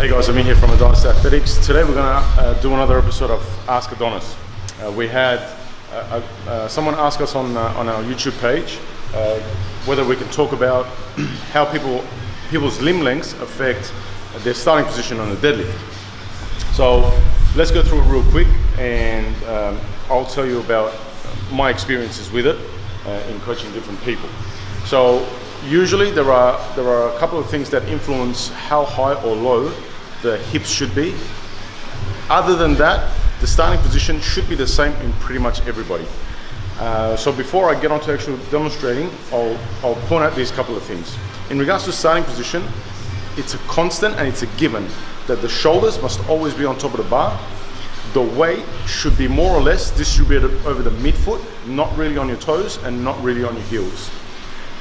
Hey guys, I'm in here from Adonis Athletics. Today we're going to do another episode of Ask Adonis. We had someone ask us on our YouTube page whether we can talk about how people's limb lengths affect their starting position on the deadlift. So let's go through it real quick, and I'll tell you about my experiences with it in coaching different people. So usually there are a couple of things that influence how high or low the hips should be. Other than that, the starting position should be the same in pretty much everybody. So before I get on to actually demonstrating, I'll point out these couple of things. In regards to starting position, it's a constant and it's a given that the shoulders must always be on top of the bar. The weight should be more or less distributed over the midfoot, not really on your toes and not really on your heels.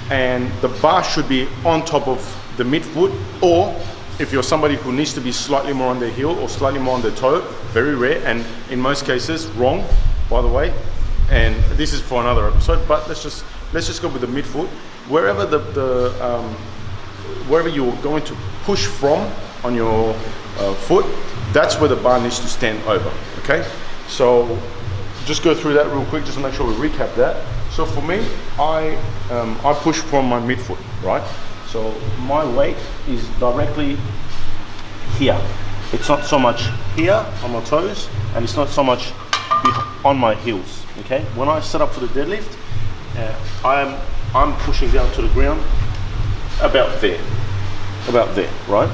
And the bar should be on top of the midfoot, or if you're somebody who needs to be slightly more on their heel or slightly more on their toe, very rare and in most cases wrong, by the way, and this is for another episode, but let's just go with the midfoot. Wherever wherever you're going to push from on your foot, that's where the bar needs to stand over, okay? So just go through that real quick just to make sure we recap that. So for me, I push from my midfoot, right? So my weight is directly here. It's not so much here on my toes, and it's not so much on my heels, okay? When I set up for the deadlift, I'm pushing down to the ground about there, right?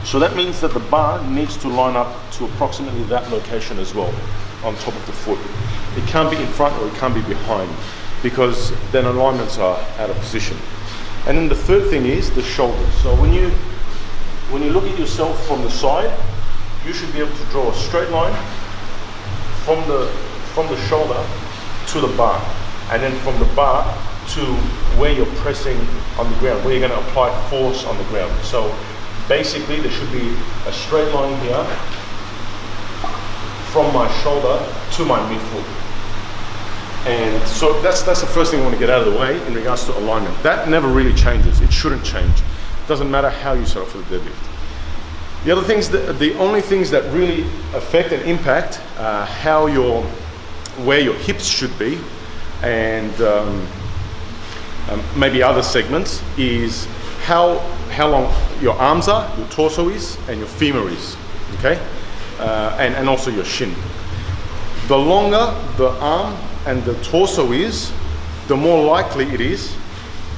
So that means that the bar needs to line up to approximately that location as well, on top of the foot. It can't be in front or it can't be behind, because then alignments are out of position. And then the third thing is the shoulders. So when you look at yourself from the side, you should be able to draw a straight line from the shoulder to the bar, and then from the bar to where you're pressing on the ground, where you're going to apply force on the ground. So basically there should be a straight line here from my shoulder to my midfoot. And so that's the first thing I want to get out of the way in regards to alignment. That never really changes. It shouldn't change. It doesn't matter how you set up for the deadlift. The other things, the only things that really affect and impact where your hips should be, and maybe other segments, is how long your arms are, your torso is, and your femur is, okay? And also your shin. The longer the arm and the torso is, the more likely it is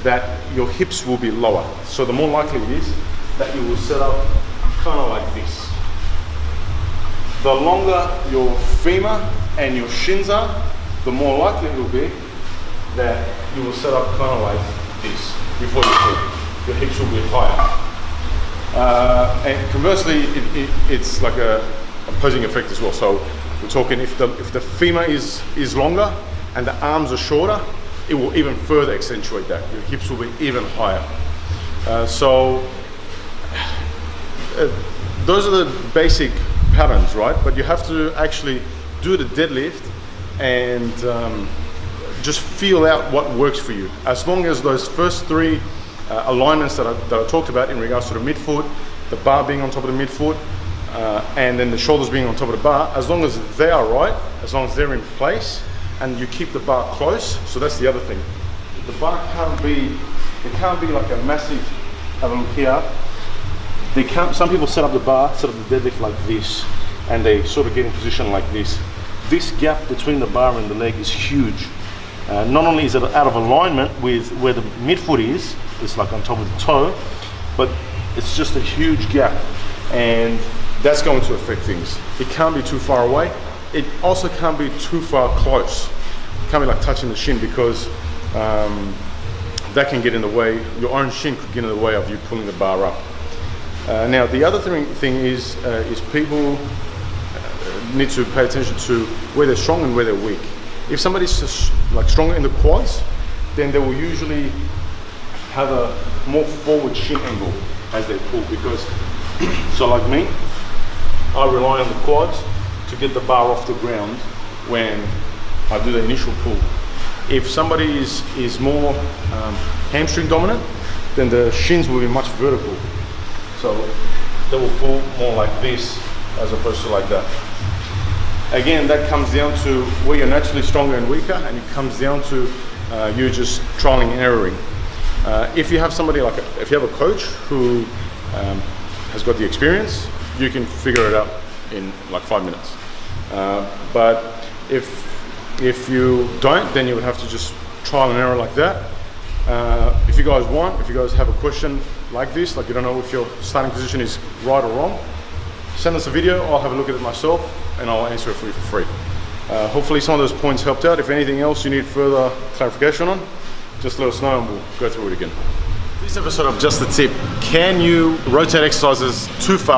that your hips will be lower. So the more likely it is that you will set up kind of like this. The longer your femur and your shins are, the more likely it will be that you will set up kind of like this before you fall. Your hips will be higher. And conversely, it's like a opposing effect as well. So we're talking if the femur is longer and the arms are shorter, it will even further accentuate that. Your hips will be even higher. Those are the basic patterns, right? But you have to actually do the deadlift and just feel out what works for you. As long as those first three alignments that I talked about in regards to the midfoot, the bar being on top of the midfoot, and then the shoulders being on top of the bar, as long as they are right, as long as they're in place, and you keep the bar close. So that's the other thing. The bar can't be like a massive, have a look here. Some people set up the deadlift like this, and they sort of get in position like this. This gap between the bar and the leg is huge. Not only is it out of alignment with where the midfoot is, it's like on top of the toe, but it's just a huge gap, and that's going to affect things. It can't be too far away. It also can't be too far close. It can't be like touching the shin, because that can get in the way. Your own shin could get in the way of you pulling the bar up. Now the other thing is people need to pay attention to where they're strong and where they're weak. If somebody's like stronger in the quads, then they will usually have a more forward shin angle as they pull, because so like me, I rely on the quads to get the bar off the ground when I do the initial pull. If somebody is more hamstring dominant, then the shins will be much vertical. So that will pull more like this as opposed to like that. Again, that comes down to where you're naturally stronger and weaker, and it comes down to you just trialing and erroring. If you have somebody like, if you have a coach who has got the experience, you can figure it out in like 5 minutes. But if you don't, then you would have to just trial and error like that. If you guys have a question like this, like you don't know if your starting position is right or wrong, send us a video, I'll have a look at it myself and I'll answer it for you for free. Hopefully some of those points helped out. If anything else you need further clarification on, just let us know and we'll go through it again. This episode of Just the Tip, can you rotate exercises too far?